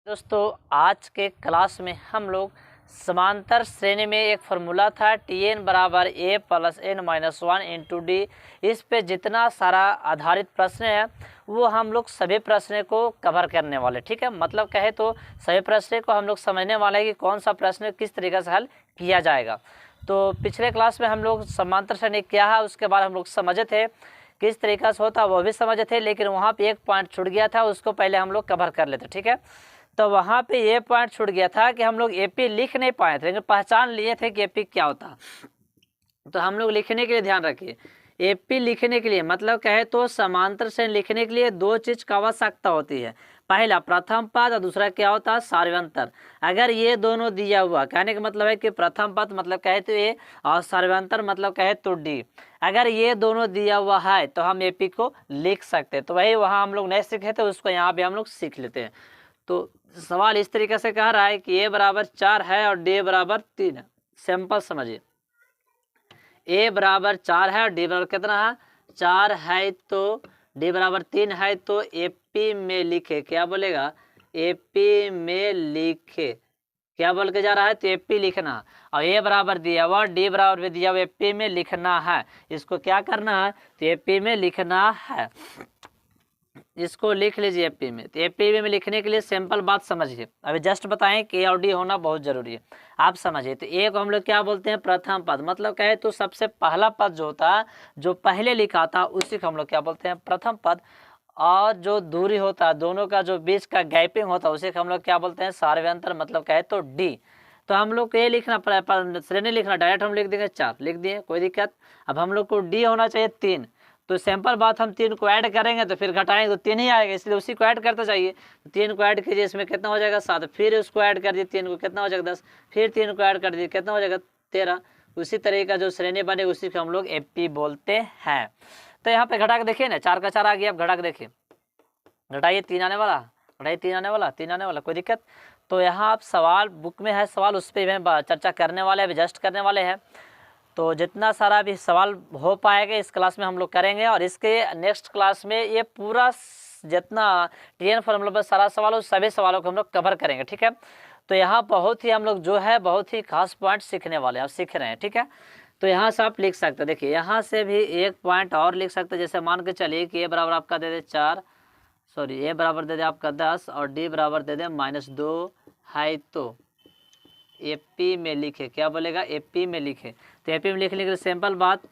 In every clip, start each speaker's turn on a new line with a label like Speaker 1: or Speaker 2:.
Speaker 1: दोस्तों आज के क्लास में हम लोग समांतर श्रेणी में एक फार्मूला था Tn बराबर a plus n minus 1 into D. इस पे जितना सारा आधारित प्रश्न है वो हम लोग सभी प्रश्न को कवर करने वाले, ठीक है। मतलब कहे तो सभी प्रश्न को हम लोग समझने वाले हैं कि कौन सा प्रश्न किस तरीके से हल किया जाएगा। तो पिछले क्लास में हम लोग समांतर श्रेणी क्या है उसके बाद हम लोग समझे थे, किस तरीका से होता वो भी समझे थे, लेकिन वहाँ पे एक पॉइंट छूट गया था, उसको पहले हम लोग कवर कर लेते, ठीक है। तो वहाँ पे ये पॉइंट छूट गया था कि हम लोग एपी लिख नहीं पाए थे, लेकिन पहचान लिए थे कि एपी क्या होता। तो हम लोग लिखने के लिए ध्यान रखिए, एपी लिखने के लिए मतलब कहे तो समांतर श्रेणी लिखने के लिए दो चीज़ की आवश्यकता होती है। पहला प्रथम पद और दूसरा क्या होता है सार्वंतर। अगर ये दोनों दिया हुआ, कहने का मतलब है कि प्रथम पद मतलब कहे तो ए और सार्वंतर मतलब कहे तो डी, अगर ये दोनों दिया हुआ है तो हम एपी को लिख सकते हैं। तो वही वहाँ हम लोग नहीं सीखे थे, उसको यहाँ पे हम लोग सीख लेते हैं। तो सवाल इस तरीके से कह रहा है कि ए बराबर 4 है और डी बराबर 3 है। सिंपल समझिए, ए बराबर 4 है और डी बराबर कितना है 4 है, तो डी बराबर 3 है, तो एपी में लिखे, क्या बोलेगा एपी में लिखे, क्या बोल के जा रहा है तो एपी लिखना। और ए बराबर दिया हुआ डी बराबर भी दिया हुआ, एपी में लिखना है। इसको क्या करना है तो एपी में लिखना है, इसको लिख लीजिए एपी में। तो एपी में लिखने के लिए सिंपल बात समझिए, अभी जस्ट बताएं कि ए और डी होना बहुत जरूरी है, आप समझिए। तो ए को हम लोग क्या बोलते हैं प्रथम पद, मतलब कहे तो सबसे पहला पद जो होता है जो पहले लिखा था उसी को हम लोग क्या बोलते हैं प्रथम पद। और जो दूरी होता है दोनों का जो बीच का गैपिंग होता है उसे हम लोग क्या बोलते हैं सार्वंतर, मतलब कहे तो डी। तो हम लोग को ये लिखना श्रेणी लिखना डायरेक्ट हम लिख देंगे 4, लिख दिए कोई दिक्कत। अब हम लोग को डी होना चाहिए 3, तो सिंपल बात हम 3 को ऐड करेंगे तो फिर घटाएंगे तो 3 ही आएगा, इसलिए उसी को ऐड करते जाइए। 3 को ऐड कीजिए, इसमें कितना हो जाएगा 7, फिर उसको ऐड कर दिए 3 को कितना हो जाएगा 10, फिर 3 को ऐड कर दिए कितना हो जाएगा 13। उसी तरह का जो श्रेणी बने उसी को हम लोग एपी बोलते हैं। तो यहाँ पे घटा के देखिए ना, 4 का 4 आ गया, अब घटा के देखिए, घटाइए 3 आने वाला, घटाइए 3 आने वाला, 3 आने वाला, कोई दिक्कत। तो यहाँ आप सवाल बुक में है सवाल, उस पर चर्चा करने वाले हैं, एडजस्ट करने वाले हैं। तो जितना सारा भी सवाल हो पाएगा इस क्लास में हम लोग करेंगे, और इसके नेक्स्ट क्लास में ये पूरा जितना टीएन फार्मूला पर सारा सवाल उस सभी सवालों को हम लोग कवर करेंगे, ठीक है। तो यहाँ बहुत ही हम लोग जो है बहुत ही खास पॉइंट सीखने वाले हैं, आप सीख रहे हैं, ठीक है। तो यहाँ से आप लिख सकते हैं, देखिए यहाँ से भी एक पॉइंट और लिख सकते हैं, जैसे मान के चलिए कि ए बराबर आपका दे दे 4, सॉरी ए बराबर दे दे आपका 10 और डी बराबर दे दे -2 है, तो एपी में लिखे, क्या बोलेगा एपी में लिखे। तो एपी में लिखने के लिए सिंपल बात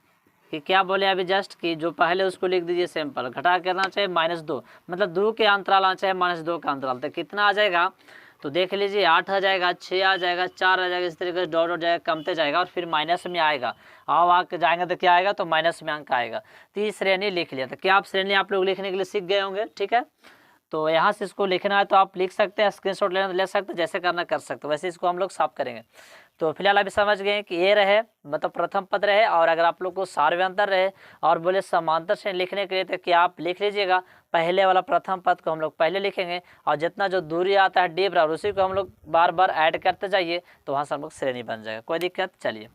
Speaker 1: कि क्या बोले अभी जस्ट कि जो पहले उसको लिख दीजिए सिंपल, घटा करना चाहिए -2, मतलब 2 के अंतराल आना चाहिए -2 का अंतराल। तो कितना आ जाएगा तो देख लीजिए 8 आ जाएगा, 6 आ जाएगा, 4 आ जाएगा, इस तरीके से डॉट डॉट जाएगा, कमते जाएगा और फिर माइनस में आएगा, और आके जाएंगे तो क्या आएगा तो माइनस में अंक आएगा। तो ये श्रेणी लिख लिया। तो क्या आप श्रेणी आप लोग लिखने के लिए सीख गए होंगे, ठीक है। तो यहाँ से इसको लिखना है तो आप लिख सकते हैं, स्क्रीनशॉट लेना ले सकते हैं, जैसे करना कर सकते हो, वैसे इसको हम लोग साफ करेंगे। तो फिलहाल अभी समझ गए कि ये रहे मतलब प्रथम पद रहे, और अगर आप लोग को सार्वंतर रहे और बोले समांतर श्रेणी लिखने के लिए तो क्या आप लिख लीजिएगा पहले वाला प्रथम पद को हम लोग पहले लिखेंगे, और जितना जो दूरी आता है डी बराबर उसी को हम लोग बार बार ऐड करते जाइए, तो वहाँ से हम लोग श्रेणी बन जाएगा, कोई दिक्कत। चलिए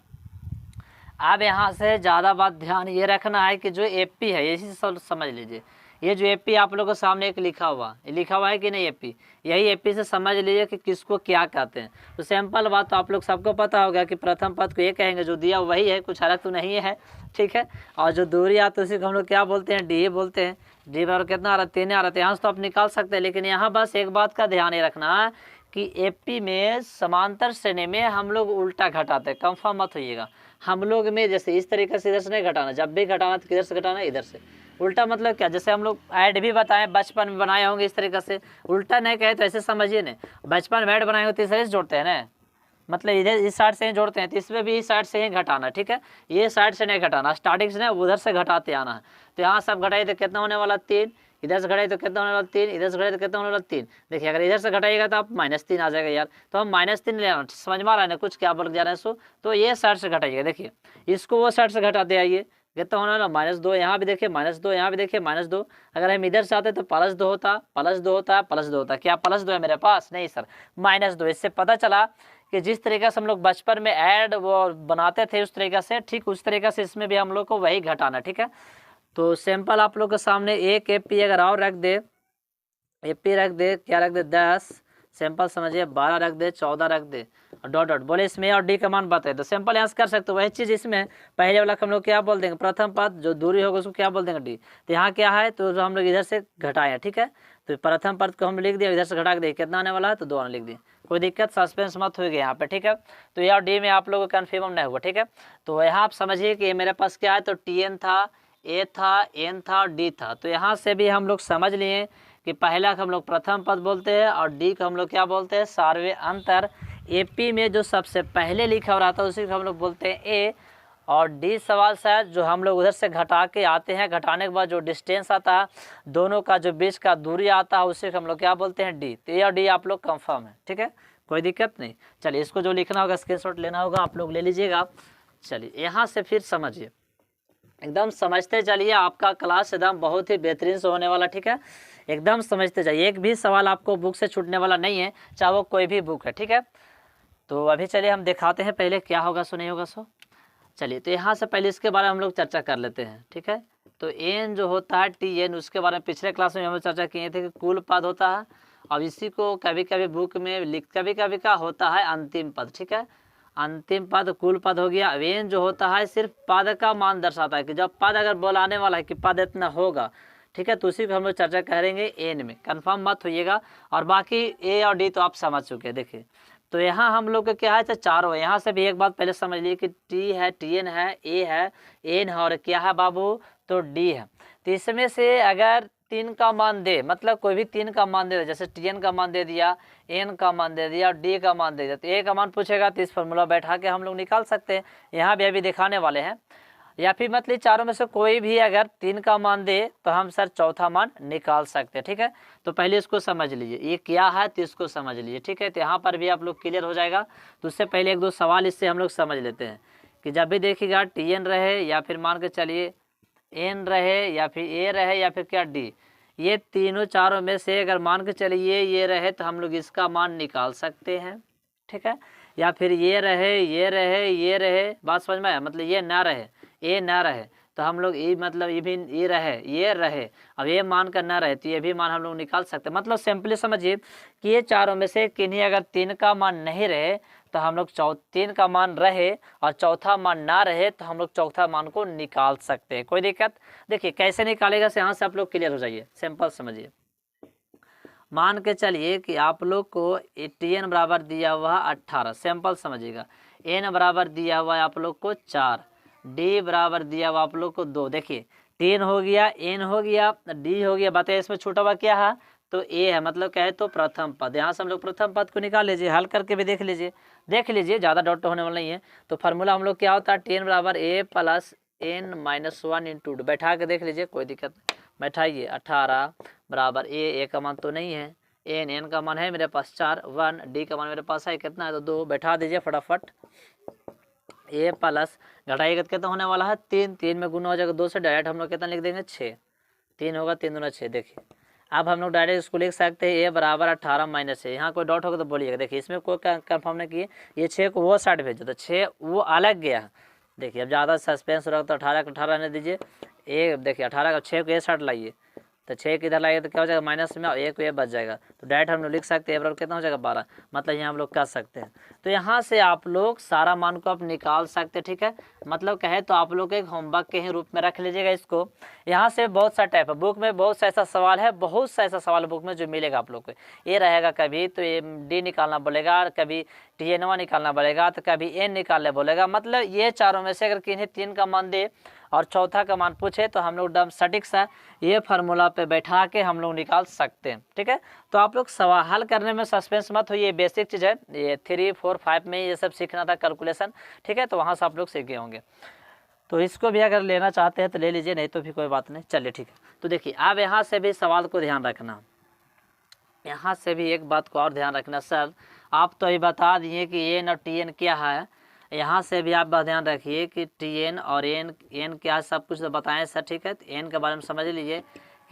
Speaker 1: अब यहाँ से ज़्यादा बात ध्यान ये रखना है कि जो एपी है इसी से समझ लीजिए, ये जो एपी आप लोगों के सामने एक लिखा हुआ है कि नहीं एपी, यही एपी से समझ लीजिए कि किसको क्या कहते हैं। तो सिंपल बात तो आप लोग सबको पता होगा कि प्रथम पद को ये कहेंगे, जो दिया वही है, कुछ अलग तो नहीं है, ठीक है। और जो दूरी आती है उसी को हम लोग क्या बोलते हैं डी बोलते हैं। डी बराबर कितना आ रहा है 3 आ रहा है, यहाँ से तो आप निकाल सकते हैं, लेकिन यहाँ बस एक बात का ध्यान ये रखना है कि एपी में समांतर श्रेणी में हम लोग उल्टा घटाते हैं, कंफर्म मत होइएगा। हम लोग में जैसे इस तरीके से इधर से नहीं घटाना, जब भी घटाना तो किधर से घटाना इधर से। उल्टा मतलब क्या, जैसे हम लोग ऐड भी बताएं बचपन में बनाए होंगे इस तरीके से, उल्टा नहीं कहे तो ऐसे समझिए ना, बचपन में ऐड बनाए हो तो इस तरह से जोड़ते हैं ना, मतलब इधर इस साइड से ही जोड़ते हैं, तो इसमें भी इस साइड से ही घटाना, ठीक है। ये साइड से नहीं घटाना, स्टार्टिंग से ना उधर से घटाते आना है। तो यहाँ सब घटाइए तो कितना होने वाला 3, इधर से घटाइए तो कितना होने वाला 3, इधर से घटाइए तो कितना होने वाला 3। देखिए अगर इधर से घटाइएगा तो आप -3 आ जाएगा यार, तो हम -3 ले आना, समझ में आ रहा है ना कुछ क्या बोल जा रहे हैं सो। तो ये साइड से घटाइएगा, देखिए इसको वो साइड से घटाते आइए, कितना होने वाला -2, यहाँ भी देखिए -2, यहाँ भी देखिए -2। अगर हम इधर से आते तो +2 होता, +2 होता, +2 होता, क्या +2 है मेरे पास, नहीं सर -2। इससे पता चला कि जिस तरीके से हम लोग बचपन में ऐड वो बनाते थे उस तरीके से, ठीक उस तरीके से इसमें भी हम लोग को वही घटाना, ठीक है। तो सिंपल आप लोग के सामने एक एपी अगर और रख दे, एपी रख दे, क्या रख दे 10, सिंपल समझिए, 12 रख दे, 14 रख दे और डॉट डॉट बोले इसमें और डी का मान बताए, तो सिंपल यहाँ से कर सकते हो। वही चीज़ इसमें पहले वाला हम लोग क्या बोल देंगे, प्रथम पद जो दूरी होगा उसको क्या बोल देंगे, डी। तो यहाँ क्या है, तो जो हम लोग इधर से घटाए, ठीक है, तो प्रथम पद को हम लिख दिया, इधर से घटा के देखिए कितना आने वाला है, तो 2 आने लिख दिए। कोई दिक्कत, सस्पेंस मत होगी यहाँ पे, ठीक है। तो ये और डी में आप लोगों को कन्फर्म नहीं हुआ, ठीक है। तो यहाँ आप समझिए कि मेरे पास क्या है, तो TN था, ए था, एन था और डी था। तो यहाँ से भी हम लोग समझ लिए कि पहला को हम लोग प्रथम पद बोलते हैं और डी को हम लोग क्या बोलते हैं, सार्वय अंतर। AP में जो सबसे पहले लिखा हो रहा था उसी को हम लोग बोलते हैं ए, और डी सवाल शायद जो हम लोग उधर से घटा के आते हैं, घटाने के बाद जो डिस्टेंस आता है दोनों का, जो बीच का दूरी आता है उसी को हम लोग क्या बोलते हैं, डी। तो ए और डी आप लोग कंफर्म है, ठीक है, कोई दिक्कत नहीं। चलिए इसको जो लिखना होगा, स्क्रीनशॉट लेना होगा, आप लोग ले लीजिएगा। चलिए यहाँ से फिर समझिए, एकदम समझते चलिए, आपका क्लास एकदम बहुत ही बेहतरीन से होने वाला, ठीक है। एकदम समझते जाइए, एक भी सवाल आपको बुक से छूटने वाला नहीं है, चाहे वो कोई भी बुक है, ठीक है। तो अभी चलिए हम दिखाते हैं पहले क्या होगा सो नहीं होगा सो। चलिए तो यहाँ से पहले इसके बारे में हम लोग चर्चा कर लेते हैं, ठीक है। तो एन जो होता है TN, उसके बारे में पिछले क्लास में हम लोग चर्चा किए थे कि कुल पद होता है, अब इसी को कभी कभी बुक में लिख, कभी कभी का होता है अंतिम पद, ठीक है। अंतिम पद कुल पद हो गया। एन जो होता है सिर्फ पद का मान दर्शाता है कि जब पद अगर बोलाने वाला है कि पद इतना होगा, ठीक है, तो उसी को हम लोग चर्चा करेंगे एन में, कंफर्म मत होइएगा। और बाकी ए और डी तो आप समझ चुके हैं। देखिए तो यहाँ हम लोग का क्या है, तो चारों। यहाँ से भी एक बात पहले समझ लिए कि टी है, TN है, ए है, एन है और क्या है बाबू, तो डी है। तो इसमें से अगर 3 का मान दे, मतलब कोई भी 3 का मान दे, जैसे TN का मान दे दिया, एन का मान दे दिया और डी का मान दे दिया, तो ए का मान पूछेगा तो इस फॉर्मूला बैठा के हम लोग निकाल सकते हैं। यहाँ भी अभी दिखाने वाले हैं। या फिर मतलब चारों में से कोई भी अगर 3 का मान दे तो हम सर चौथा मान निकाल सकते हैं, ठीक है। तो पहले इसको समझ लीजिए ये क्या है, तो इसको समझ लीजिए, ठीक है। तो यहाँ पर भी आप लोग क्लियर हो जाएगा। तो उससे पहले 1-2 सवाल इससे हम लोग समझ लेते हैं कि जब भी देखिएगा TN रहे या फिर मान के चलिए एन रहे या फिर ए रहे या फिर क्या डी, ये तीनों चारों में से अगर मान के चलिए ये रहे तो हम लोग इसका मान निकाल सकते हैं, ठीक है। या फिर ये रहे, ये रहे, ये रहे, बात समझ में आया, मतलब ये ना रहे, ए ना रहे तो हम लोग ये मतलब ये भी ये रहे, अब ये मान कर ना रहे तो ये भी मान हम लोग निकाल सकते हैं। मतलब सिंपली समझिए कि ये चारों में से किन्हीं अगर 3 का मान नहीं रहे तो हम लोग 3 का मान रहे और चौथा मान ना रहे तो हम लोग चौथा मान को निकाल सकते हैं। कोई दिक्कत, देखिए कैसे निकालेगा से यहाँ से आप लोग क्लियर हो जाइए। सिंपल समझिए, मान के चलिए कि आप लोग को TN बराबर दिया हुआ 18, सिंपल समझिएगा। एन बराबर दिया हुआ है आप लोग को 4, डी बराबर दिया हुआ आप लोग को 2। देखिए 3 हो गया, एन हो गया, डी हो गया, बताइए इसमें छूटा हुआ क्या है, तो ए है, मतलब क्या है, तो प्रथम पद। यहाँ से हम लोग प्रथम पद को निकाल लीजिए, हल करके भी देख लीजिए, ज़्यादा डॉट होने वाला नहीं है। तो फार्मूला हम लोग क्या होता है, TN बराबर A + n-1 × बैठा के देख लीजिए, कोई दिक्कत नहीं, बैठाइए। 18 बराबर ए का मान तो नहीं है, एन का मान है मेरे पास 4, 1, डी का मान मेरे पास है कितना है, तो 2, बैठा दीजिए फटाफट। ए प्लस घटाइएगा तो कितना होने वाला है, 3 में गुना हो जाएगा 2 से, डायरेक्ट हम लोग कितना लिख देंगे 6, 3 होगा 3 दूना 6। देखिए अब हम लोग डायरेक्ट इसको लिख सकते हैं, ए बराबर 18 - 6। यहाँ कोई डाउट होगा तो बोलिएगा। देखिए इसमें कोई कंफर्म नहीं किए, ये 6 को वो साइड भेजो तो 6 वो अलग गया। देखिए अब ज़्यादा सस्पेंस रखो तो 18 को 18 रहने दीजिए। ए देखिए 18 का 6 को ए साइड लाइए तो 6 किधर लाइए तो क्या हो जाएगा माइनस में, और 1 को ये बच जाएगा। तो डायरेक्ट हम लोग लिख सकते हैं, बराबर कितना हो जाएगा 12, मतलब यहाँ हम लोग कर सकते हैं। तो यहाँ से आप लोग सारा मान को आप निकाल सकते हैं, ठीक है। मतलब कहे तो आप लोग एक होमवर्क के ही रूप में रख लीजिएगा इसको। यहाँ से बहुत सा टाइप है, बुक में बहुत सा ऐसा सवाल है, बहुत सा ऐसा सवाल बुक में जो मिलेगा आप लोग को। ये रहेगा कभी तो ये डी निकालना बोलेगा, कभी TN निकालना बोलेगा, तो कभी एन निकालने बोलेगा। मतलब ये चारों में से अगर किन्हीं 3 का मान दे और चौथा का मान पूछे तो हम लोग डम सटीक सा ये फार्मूला पे बैठा के हम लोग निकाल सकते हैं, ठीक है। तो आप लोग सवाल हल करने में सस्पेंस मत हो, ये बेसिक चीज़ है, ये 3, 4, 5 में ये सब सीखना था कैलकुलेशन, ठीक है। तो वहाँ से आप लोग सीख गए होंगे। तो इसको भी अगर लेना चाहते हैं तो ले लीजिए, नहीं तो भी कोई बात नहीं। चलिए ठीक है। तो देखिए अब यहाँ से भी सवाल को ध्यान रखना, यहाँ से भी एक बात को और ध्यान रखना। सर आप तो ये बता दिए कि एन और TN क्या है, यहाँ से भी आप ध्यान रखिए कि TN और एन क्या है, सब कुछ तो बताएं सर, ठीक है। तो एन के बारे में समझ लीजिए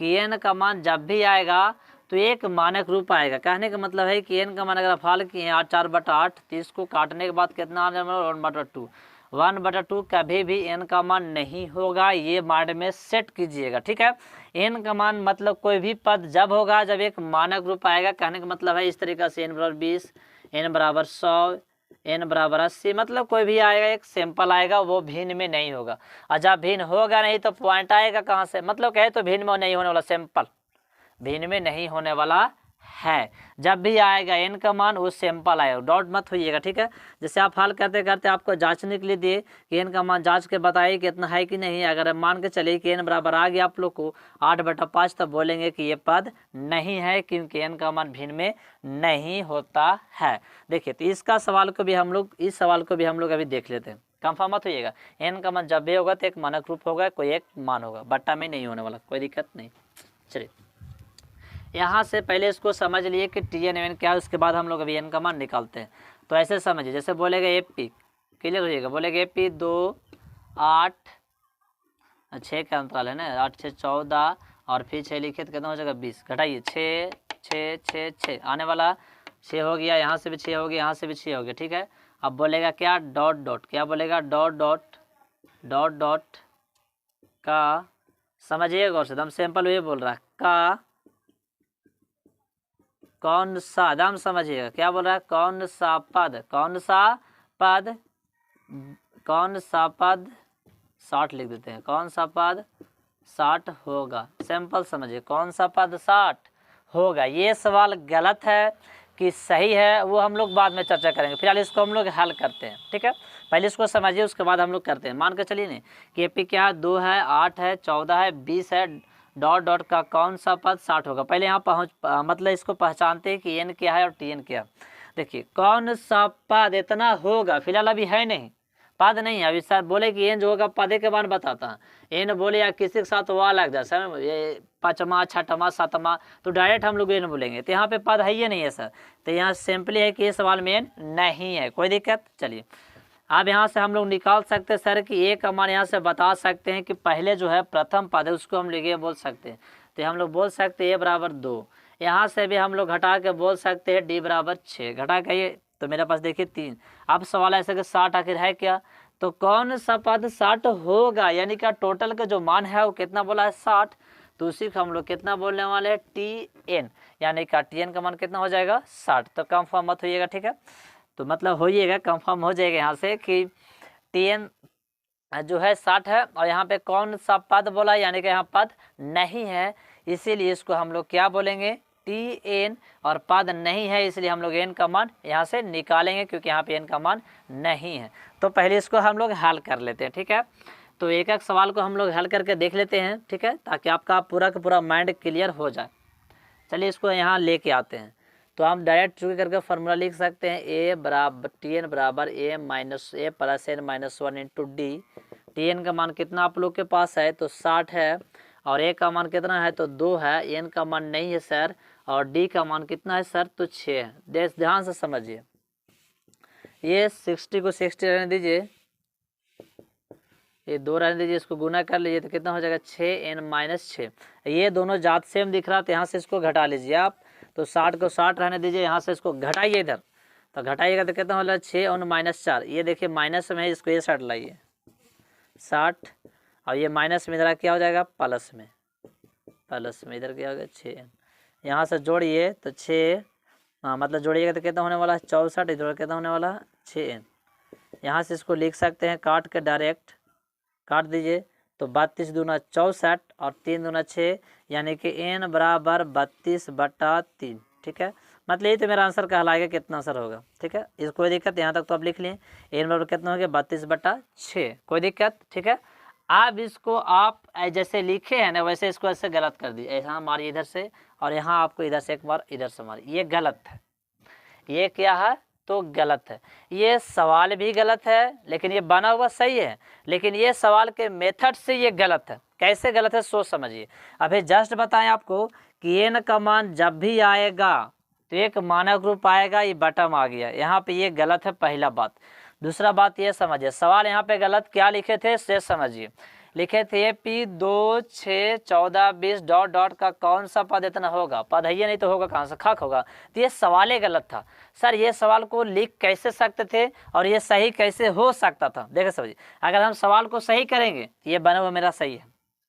Speaker 1: कि एन का मान जब भी आएगा तो एक मानक रूप आएगा। कहने का मतलब है कि एन का मान अगर आप हल किए 8 × 4 / 8 तो इसको काटने के बाद कितना आने वाला 1/2, 1/2 कभी भी n का मान नहीं होगा, ये माइंड में सेट कीजिएगा, ठीक है। n का मान मतलब कोई भी पद जब होगा जब एक मानक रूप आएगा, कहने का मतलब है इस तरीके से n बराबर 20, n बराबर 100, n बराबर 80, मतलब कोई भी आएगा एक सैंपल आएगा, वो भिन्न में नहीं होगा। और जब भिन्न होगा नहीं तो पॉइंट आएगा कहाँ से, मतलब कहे तो भिन्न में नहीं होने वाला, सैंपल भिन्न में नहीं होने वाला है। जब भी आएगा n का मान वो सैंपल आएगा, डॉट मत होइएगा, ठीक है। जैसे आप हल करते करते आपको जांचने के लिए दिए कि n का मान जांच के बताइए कि इतना है कि नहीं। अगर मान के चलिए कि n बराबर आ गया आप लोग को 8/5, तब बोलेंगे कि ये पद नहीं है, क्योंकि n का मान भिन्न में नहीं होता है। देखिए तो इसका सवाल को भी हम लोग, इस सवाल को भी हम लोग अभी देख लेते हैं। कंफर्म मत होइएगा, n का मान जब भी होगा तो एक मानक रूप होगा, कोई एक मान होगा, बट्टा में नहीं होने वाला, कोई दिक्कत नहीं। चलिए यहाँ से पहले इसको समझ लिए कि Tn Mn क्या है, उसके बाद हम लोग अभी n का मान निकालते हैं। तो ऐसे समझिए, जैसे बोलेगा AP, क्लियर होइएगा, बोलेगा AP 2 8 6 का अंतराल है ना, 8 6 14 और फिर 6 लिखे तो कितना हो जाएगा 20, घटाइए 6 6 6 6 आने वाला 6 हो गया, यहाँ से भी 6 हो गया, यहाँ से भी 6 हो गया, ठीक है। अब बोलेगा क्या, डॉट डॉट, क्या बोलेगा, डॉट डॉट डॉट डॉट का, समझिएगा और एकदम सिंपल वे बोल रहा है, का कौन सा, एकदम समझिएगा क्या बोल रहा है, कौन सा पद, कौन सा पद, कौन सा पद 60 लिख देते हैं, कौन सा पद 60 होगा, सिंपल समझिए, कौन सा पद 60 होगा। ये सवाल गलत है कि सही है वो हम लोग बाद में चर्चा करेंगे, फिलहाल इसको हम लोग हल करते हैं, ठीक है। पहले इसको समझिए उसके बाद हम लोग करते हैं। मान के चलिए नहीं कि AP क्या है, 2 है, 8 है, 14 है, 20 है, डॉट डॉट का कौन सा पद 60 होगा। पहले यहाँ मतलब इसको पहचानते हैं कि n क्या है और Tn क्या है। देखिए कौन सा पद इतना होगा, फिलहाल अभी है नहीं, पद नहीं है अभी, सर बोले कि n जो होगा पदे के बाद बताता है, n बोले या किसी के साथ वाह लग जाए सर, ये 5वां 6वां 7वां, तो डायरेक्ट हम लोग n बोलेंगे, तो यहाँ पे पद है ही नहीं है सर, तो यहाँ सिंपली है कि ये सवाल में n नहीं है, कोई दिक्कत। चलिए अब यहाँ से हम लोग निकाल सकते हैं सर कि a का मान यहाँ से बता सकते हैं कि पहले जो है प्रथम पद है उसको हम लोग ये बोल सकते हैं, तो हम लोग बोल सकते हैं a बराबर 2, यहाँ से भी हम लोग घटा के बोल सकते हैं d बराबर 6, घटा के ये तो मेरे पास देखिए 3। अब सवाल ऐसा कि 60 आखिर है क्या, तो कौन सा पद 60 होगा, यानी कि टोटल का जो मान है वो कितना बोला है 60, तो उसी को हम लोग कितना बोलने वाले हैं Tn, यानी कि Tn का मान कितना हो जाएगा 60। तो कंफर्म मत होइएगा, ठीक है, तो मतलब होइएगा, कंफर्म हो जाएगा यहाँ से कि Tn जो है 60 है, और यहाँ पे कौन सा पद बोला, यानी कि यहाँ पद नहीं है, इसीलिए इसको हम लोग क्या बोलेंगे Tn, और पद नहीं है इसलिए हम लोग n का मान यहाँ से निकालेंगे, क्योंकि यहाँ पे n का मान नहीं है। तो पहले इसको हम लोग हल कर लेते हैं, ठीक है। तो एक एक सवाल को हम लोग हल करके देख लेते हैं, ठीक है, ताकि आपका पूरा का पूरा माइंड क्लियर हो जाए। चलिए इसको यहाँ लेके आते हैं, तो हम डायरेक्ट चुके करके फार्मूला लिख सकते हैं, a बराबर Tn बराबर a minus a plus n minus 1 into D. Tn का मान कितना आप लोग के पास है, तो 60 है, और a का मान कितना है, तो 2 है, n का मान नहीं है सर, और d का मान कितना है सर, तो 6 है। ध्यान से समझिए, ये 60 को 60 रहने दीजिए, ये 2 रहने दीजिए, इसको गुना कर लीजिए तो कितना हो जाएगा 6n माइनस 6। ये दोनों जात सेम दिख रहा, तो यहाँ से इसको घटा लीजिए आप, तो 60 को 60 रहने दीजिए, यहाँ से इसको घटाइए इधर, तो घटाइएगा तो कितना हो जाएगा 6 और माइनस 4, ये देखिए माइनस में है, इसको ये साइड लाइए 60, और ये माइनस में इधर क्या हो जाएगा प्लस में, इधर क्या हो गया 6n, यहाँ से जोड़िए तो 6, हाँ मतलब जोड़िएगा तो कितना होने वाला है 64, इधर कितना होने वाला 6n। यहाँ से इसको लिख सकते हैं काट के, डायरेक्ट काट दीजिए, तो 32 दूना 64 और 3 दूना 6, यानी कि n बराबर 32/3, ठीक है। मतलब ये तो मेरा आंसर कहलाएगा, कितना आंसर होगा, ठीक है, इसको कोई दिक्कत, यहाँ तक तो आप लिख लिए, n बराबर कितना हो गया 32/6, कोई दिक्कत, ठीक है। अब इसको आप जैसे लिखे हैं ना वैसे इसको ऐसे गलत कर दिए, ऐसा मारिए इधर से, और यहाँ आपको इधर से एक बार इधर से मारिए, ये गलत है, ये क्या है तो गलत है, ये सवाल भी गलत है, लेकिन ये बना हुआ सही है, लेकिन ये सवाल के मेथड से ये गलत है। कैसे गलत है सोच समझिए। अभी जस्ट बताएं आपको कि n का मान जब भी आएगा तो एक मानक रूप आएगा, ये बटम आ गया, यहाँ पे ये गलत है, पहला बात। दूसरा बात ये समझिए, सवाल यहाँ पे गलत क्या लिखे थे से समझिए, लिखे थे P 2 6 14 20 डॉट डॉट का कौन सा पद इतना होगा, पद है ये नहीं तो होगा कहाँ से, खाक होगा। तो ये सवाल ही गलत था। सर ये सवाल को लिख कैसे सकते थे और ये सही कैसे हो सकता था, देखो समझिए, अगर हम सवाल को सही करेंगे तो ये बना हुआ मेरा सही है,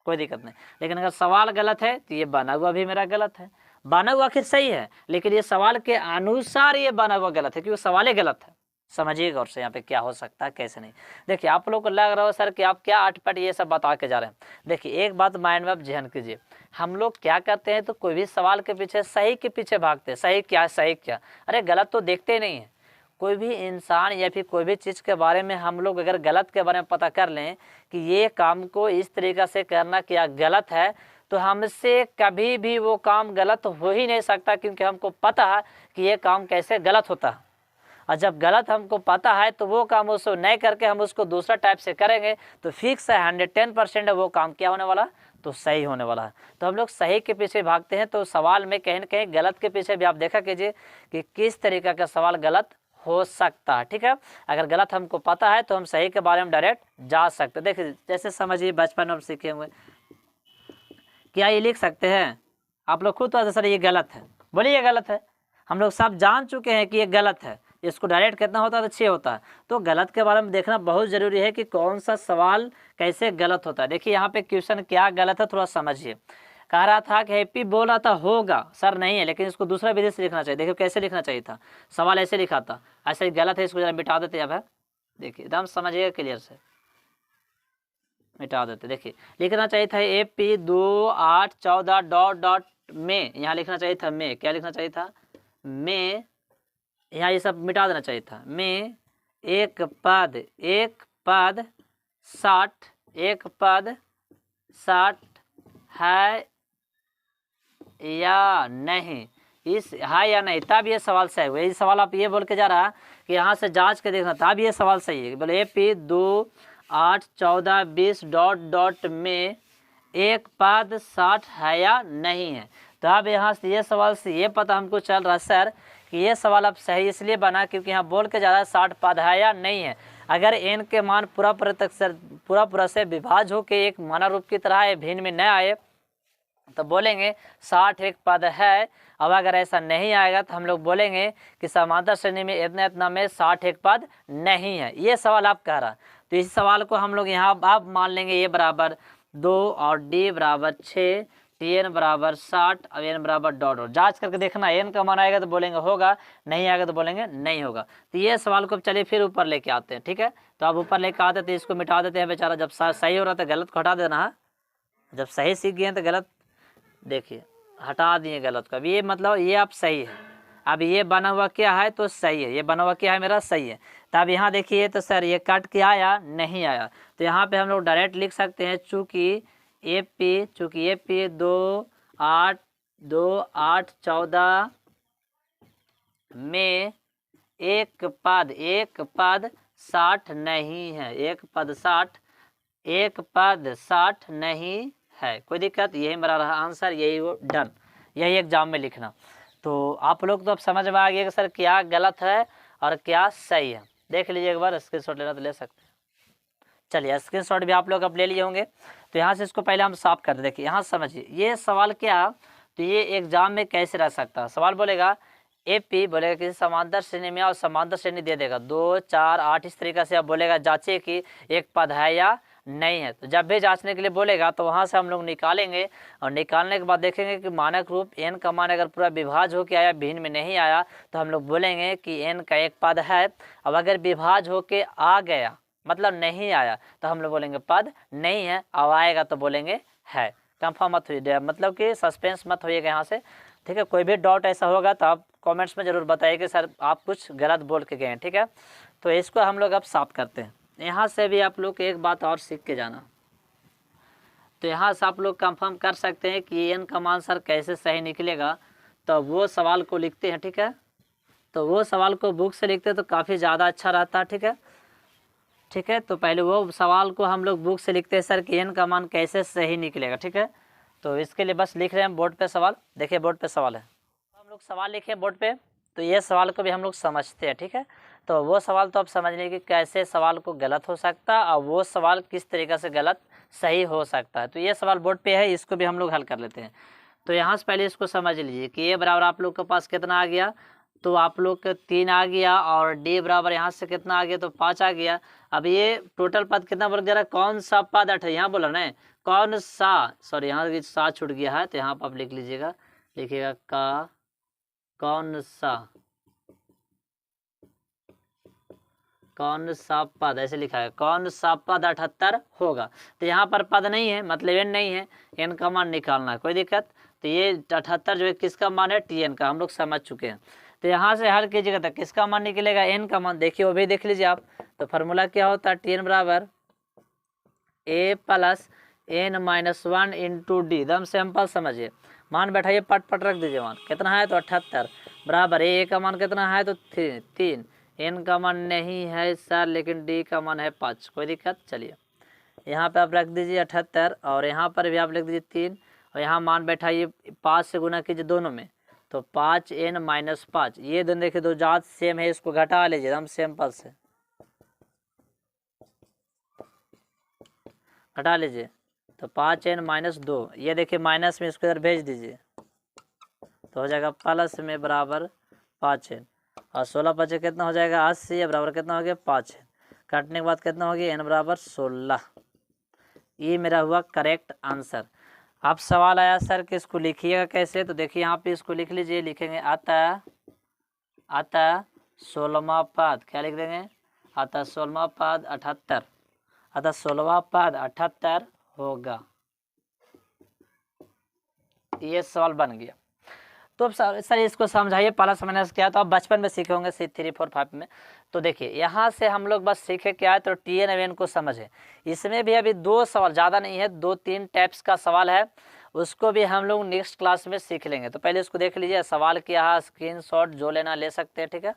Speaker 1: कोई दिक्कत नहीं, लेकिन अगर सवाल गलत है तो ये बना हुआ भी मेरा गलत है। बना हुआ आखिर सही है लेकिन ये सवाल के अनुसार ये बना हुआ गलत है क्योंकि सवाल ही गलत है। समझिएगा और से यहाँ पे क्या हो सकता है कैसे नहीं। देखिए आप लोग को लग रहा हो सर कि आप क्या अटपट ये सब बता के जा रहे हैं। देखिए एक बात माइंड में आप ध्यान कीजिए, हम लोग क्या करते हैं तो कोई भी सवाल के पीछे सही के पीछे भागते हैं, सही क्या सही क्या, अरे गलत तो देखते नहीं है। कोई भी इंसान या फिर कोई भी चीज़ के बारे में हम लोग अगर गलत के बारे में पता कर लें कि ये काम को इस तरीक़ा से करना क्या गलत है, तो हमसे कभी भी वो काम गलत हो ही नहीं सकता क्योंकि हमको पता है कि ये काम कैसे गलत होता है। और जब गलत हमको पता है तो वो काम उसको नहीं करके हम उसको दूसरा टाइप से करेंगे तो फिक्स है 110% वो काम क्या होने वाला, तो सही होने वाला है। तो हम लोग सही के पीछे भागते हैं, तो सवाल में कहीं न कहीं गलत के पीछे भी आप देखा कीजिए कि किस तरीक़े का सवाल गलत हो सकता है। ठीक है, अगर गलत हमको पता है तो हम सही के बारे में डायरेक्ट जा सकते हैं। देखिए जैसे समझिए बचपन में सीखे हुए क्या ये लिख सकते हैं आप लोग खुद, तो सर ये गलत है, बोलिए ये गलत है, हम लोग सब जान चुके हैं कि ये गलत है, इसको डायरेक्ट कितना होता है तो 6 होता है। तो गलत के बारे में देखना बहुत ज़रूरी है कि कौन सा सवाल कैसे गलत होता है। देखिए यहाँ पे क्वेश्चन क्या गलत है थोड़ा समझिए। कह रहा था कि हैप्पी बोल रहा था होगा, सर नहीं है, लेकिन इसको दूसरा विधि से लिखना चाहिए। देखिए कैसे लिखना चाहिए था, सवाल ऐसे लिखा था, ऐसे गलत है, इसको जरा मिटा देते अब है। देखिए एकदम समझिएगा क्लियर से, मिटा देते। देखिए लिखना चाहिए था AP 2 8 14 डॉट डॉट में, यहाँ लिखना चाहिए था में, क्या लिखना चाहिए था में, यहाँ ये सब मिटा देना चाहिए था। में एक पद 60, एक पद 60 है या नहीं, इस है या नहीं, तब ये सवाल सही हुआ। यही सवाल आप ये बोल के जा रहा कि यहाँ से जांच के देखना तब ये सवाल सही है। बोले AP 2 8 14 20 डॉट डॉट में एक पद 60 है या नहीं है। तो अब यहाँ से ये सवाल से ये पता हमको चल रहा सर कि ये सवाल अब सही इसलिए बना क्योंकि यहाँ बोल के जा रहा है 60 पद है या नहीं है। अगर n के मान पूरा से विभाज्य हो के एक माना रूप की तरह है, भिन्न में न आए तो बोलेंगे 60 एक पद है। अब अगर ऐसा नहीं आएगा तो हम लोग बोलेंगे कि समांतर श्रेणी में इतना इतना में 60 एक पद नहीं है। ये सवाल आप कह रहा, तो इस सवाल को हम लोग यहाँ आप मान लेंगे a बराबर 2 और d बराबर 6, Tn बराबर 60 और n बराबर डॉट डॉट। जांच करके देखना, n का मान आएगा तो बोलेंगे होगा, नहीं आएगा तो बोलेंगे नहीं होगा। तो ये सवाल को चलिए फिर ऊपर लेके आते हैं। ठीक है, तो आप ऊपर लेके आते थे, इसको मिटा देते हैं बेचारा। जब सही हो रहा था गलत को हटा देना है, जब सही सीख गए तो गलत देखिए हटा दिए गलत का। अब ये मतलब ये अब सही है, अब ये बना हुआ क्या है तो सही है, ये बना हुआ क्या है मेरा सही है। तो अब यहाँ देखिए तो सर ये कट के आया नहीं आया, तो यहाँ पे हम लोग डायरेक्ट लिख सकते हैं चूँकि AP 2 8 14 में एक पद 60 नहीं है, एक पद 60 नहीं है। कोई दिक्कत, यही मेरा रहा आंसर, यही वो डन, यही एग्जाम में लिखना। तो आप लोग तो अब समझ में आ गया कि सर क्या गलत है और क्या सही है। देख लीजिए एक बार, स्क्रीनशॉट लेना तो ले सकते हैं। चलिए स्क्रीनशॉट भी आप लोग अब ले लिए होंगे। तो यहाँ से इसको पहले हम साफ कर दें। देखिए यहाँ समझिए ये सवाल क्या, तो ये एग्जाम में कैसे रह सकता है। सवाल बोलेगा AP बोलेगा कि समांतर श्रेणी में, और समांतर श्रेणी दे देगा 2 4 8 इस तरीके से। अब बोलेगा जांचे कि एक पद है या नहीं है। तो जब भी जांचने के लिए बोलेगा तो वहाँ से हम लोग निकालेंगे, और निकालने के बाद देखेंगे कि मानक रूप n का मान अगर पूरा विभाज्य होके आया, भिन्न में नहीं आया, तो हम लोग बोलेंगे कि n का एक पद है। अब अगर विभाज्य होके आ गया मतलब नहीं आया तो हम लोग बोलेंगे पद नहीं है, अब आएगा तो बोलेंगे है। कंफर्म मत होइए, मतलब कि सस्पेंस मत होइएगा यहाँ से। ठीक है, कोई भी डाउट ऐसा होगा तो आप कमेंट्स में ज़रूर बताइए कि सर आप कुछ गलत बोल के गए हैं। ठीक है, तो इसको हम लोग अब साफ करते हैं। यहाँ से भी आप लोग एक बात और सीख के जाना, तो यहाँ से आप लोग कंफर्म कर सकते हैं कि n का मान सर कैसे सही निकलेगा। तो वो सवाल को लिखते हैं। ठीक है, तो वो सवाल को बुक से लिखते हैं तो काफ़ी ज़्यादा अच्छा रहता है। ठीक है, तो पहले वो सवाल को हम लोग बुक से लिखते हैं सर कि n का मान कैसे सही निकलेगा। ठीक है, तो इसके लिए बस लिख रहे हैं बोर्ड पे सवाल। देखिए बोर्ड पे सवाल है, हम लोग सवाल लिखे बोर्ड पे, तो ये सवाल को भी हम लोग समझते हैं। ठीक है, तो वो सवाल तो आप समझ लीजिए कि कैसे सवाल को गलत हो सकता है और वो सवाल किस तरीके से गलत सही हो सकता है। तो ये सवाल बोर्ड पे है, इसको भी हम लोग हल कर लेते हैं। तो यहाँ से पहले इसको समझ लीजिए कि ए बराबर आप लोग के पास कितना आ गया, तो आप लोग के 3 आ गया, और डी बराबर यहाँ से कितना आ गया, तो 5 आ गया। अब ये टोटल पद कितना वर्ग जा रहा है, कौन सा पद 8 है, यहाँ बोला ना कौन सा, सॉरी यहाँ सा छूट गया है, तो यहाँ पर आप लिख लीजिएगा, लिखिएगा का कौन सा पद, ऐसे लिखा है कौन सा पद 78 होगा। तो यहाँ पर पद नहीं है, मतलब एन नहीं है, एन का मान निकालना है, कोई दिक्कत। तो ये 78 जो है किसका मान है, टी एन का, हम लोग समझ चुके हैं। तो यहाँ से हल कीजिएगा तो किसका मान निकलेगा, एन का मान। देखिए वो भी देख लीजिए आप। तो फार्मूला क्या होता है, टी एन बराबर A plus N minus 1 into D. एकदम सिंपल समझिए, मान बैठाइए, पट पट रख दीजिए, मान कितना है तो 78 बराबर ए का मान कितना है तो 3, एन का मान नहीं है सर, लेकिन डी का मान है 5, कोई दिक्कत। चलिए यहाँ पे आप रख दीजिए 78, और यहाँ पर भी आप लिख दीजिए 3, और यहाँ मान बैठाइए 5 से गुना कीजिए दोनों में, तो 5n माइनस 5, ये दोनों देखिए दो जात सेम है, इसको घटा लीजिए एकदम सिंपल से, घटा लीजिए। तो 5n माइनस 2, ये देखिए माइनस में इसको इधर भेज दीजिए, तो हो जाएगा प्लस में बराबर 5n, और 16 पचे कितना हो जाएगा 80, बराबर कितना हो गया 5n, काटने के बाद कितना हो गया n बराबर 16। ये मेरा हुआ करेक्ट आंसर। अब सवाल आया सर कि इसको लिखिएगा कैसे, तो देखिए यहाँ पे इसको लिख लीजिए, लिखेंगे अतः 16वां पद, क्या लिख देंगे, अतः 16वां पद 78, अतः 16वां पद 78 होगा। ये सवाल बन गया। तो सर इसको समझाइए प्लस माइनस क्या, तो आप बचपन में सीखे होंगे 3, 4, 5 में। तो देखिए यहाँ से हम लोग बस सीखे क्या है, तो टी एन एन को समझे। इसमें भी अभी 2 सवाल, ज़्यादा नहीं है, 2-3 टाइप्स का सवाल है, उसको भी हम लोग नेक्स्ट क्लास में सीख लेंगे। तो पहले इसको देख लीजिए, सवाल क्या है, स्क्रीनशॉट जो लेना ले सकते हैं, ठीक है।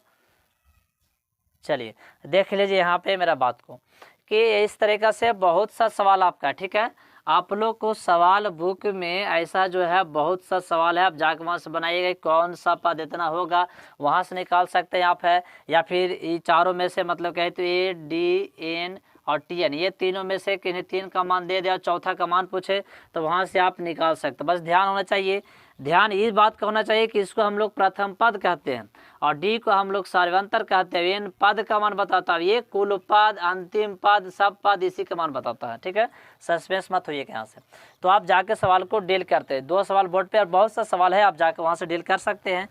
Speaker 1: चलिए देख लीजिए यहाँ पे मेरा बात को, कि इस तरीक़ा से बहुत सा सवाल आपका, ठीक है। आप लोग को सवाल बुक में ऐसा जो है बहुत सा सवाल है, आप जाकर वहाँ से बनाइएगा, कौन सा पद इतना होगा, वहाँ से निकाल सकते हैं आप, है या फिर ये चारों में से, मतलब क्या है तो ए डी एन और टी एन, ये तीनों में से किन्हीं 3 का मान दे दिया, चौथा का मान पूछे तो वहाँ से आप निकाल सकते। बस ध्यान होना चाहिए, ध्यान इस बात का होना चाहिए कि इसको हम लोग प्रथम पद कहते हैं और डी को हम लोग सार्वंतर कहते हैं। एन पद का मान बताता है, ये कुल पद, अंतिम पद, सब पद इसी का मान बताता है, ठीक है। सस्पेंस मत होइए यहाँ से। तो आप जाके सवाल को डील करते हैं, 2 सवाल बोर्ड पे और बहुत सा सवाल है, आप जाके वहाँ से डील कर सकते हैं।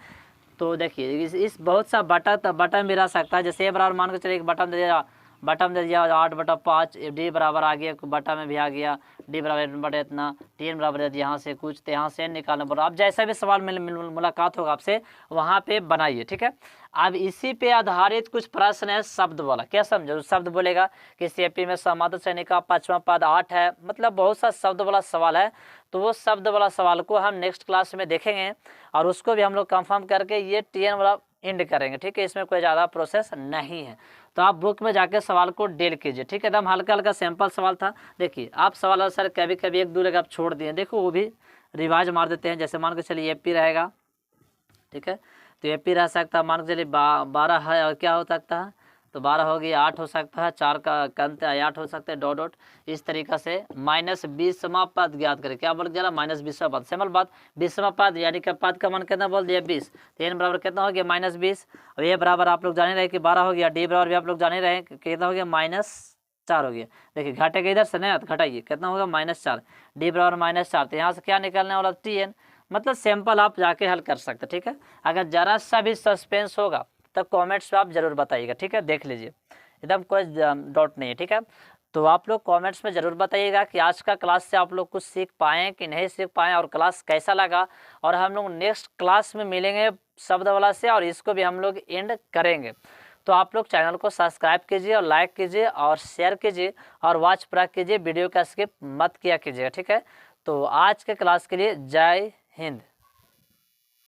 Speaker 1: तो देखिए इस बहुत सा बटन भी रह सकता है, जैसे ए बराबर मान के चलिए एक बटन दे दिया, 8/5, डी बराबर आ गया, बटा में भी आ गया, डी बराबर बटे इतना, टी एन बराबर यहाँ से कुछ, तो यहाँ से निकालना पड़ा। आप जैसा भी सवाल मुलाकात होगा आपसे वहाँ पे बनाइए, ठीक है। अब इसी पे आधारित कुछ प्रश्न है शब्द वाला, क्या समझो, शब्द बोलेगा कि सीएपी में समाधि श्रेणी का 5वां पद 8 है, मतलब बहुत सा शब्द वाला सवाल है। तो वो शब्द वाला सवाल को हम नेक्स्ट क्लास में देखेंगे और उसको भी हम लोग कंफर्म करके ये टी एन वाला एंड करेंगे, ठीक है। इसमें कोई ज़्यादा प्रोसेस नहीं है। तो आप बुक में जाके सवाल को डील कीजिए, ठीक है। एकदम हल्का हल्का सैंपल सवाल था। देखिए आप सवाल सर कभी कभी 1-2 जगह आप छोड़ दिए, देखो वो भी रिवाइज मार देते हैं। जैसे मान के चलिए एपी रहेगा, ठीक है, तो एपी रह सकता है, मान के चलिए 12 है, और क्या हो सकता है तो 12 हो गया, 8 हो सकता है, 4 का अंत 8 हो सकता है, डॉट। इस तरीक़ा से -20वां पद ज्ञात करें, क्या बोल दिया -20वां पद, सिंपल बात, 20वां पद यानी कि पद का मान कितना बोल दिया 20, तो एन बराबर कितना हो गया -20, और ये बराबर आप लोग जाने रहे कि 12 हो गया, डी बराबर भी आप लोग जाने रहे कितना हो गया -4 हो गया। देखिए घटेगा इधर से नहीं, घटाइए कितना होगा -4, डी बराबर -4, तो यहाँ से क्या निकलने वाला टी एन, मतलब सैंपल आप जाके हल कर सकते, ठीक है। अगर जरा सा भी सस्पेंस होगा तो कमेंट्स में आप जरूर बताइएगा, ठीक है। देख लीजिए एकदम कोई डाउट नहीं है, ठीक है। तो आप लोग कमेंट्स में ज़रूर बताइएगा कि आज का क्लास से आप लोग कुछ सीख पाएँ कि नहीं सीख पाएँ, और क्लास कैसा लगा। और हम लोग नेक्स्ट क्लास में मिलेंगे शब्द वाला से, और इसको भी हम लोग एंड करेंगे। तो आप लोग चैनल को सब्सक्राइब कीजिए और लाइक कीजिए और शेयर कीजिए और वॉच पूरा कीजिए, वीडियो का स्किप मत किया कीजिएगा, ठीक है। तो आज के क्लास के लिए जय हिंद।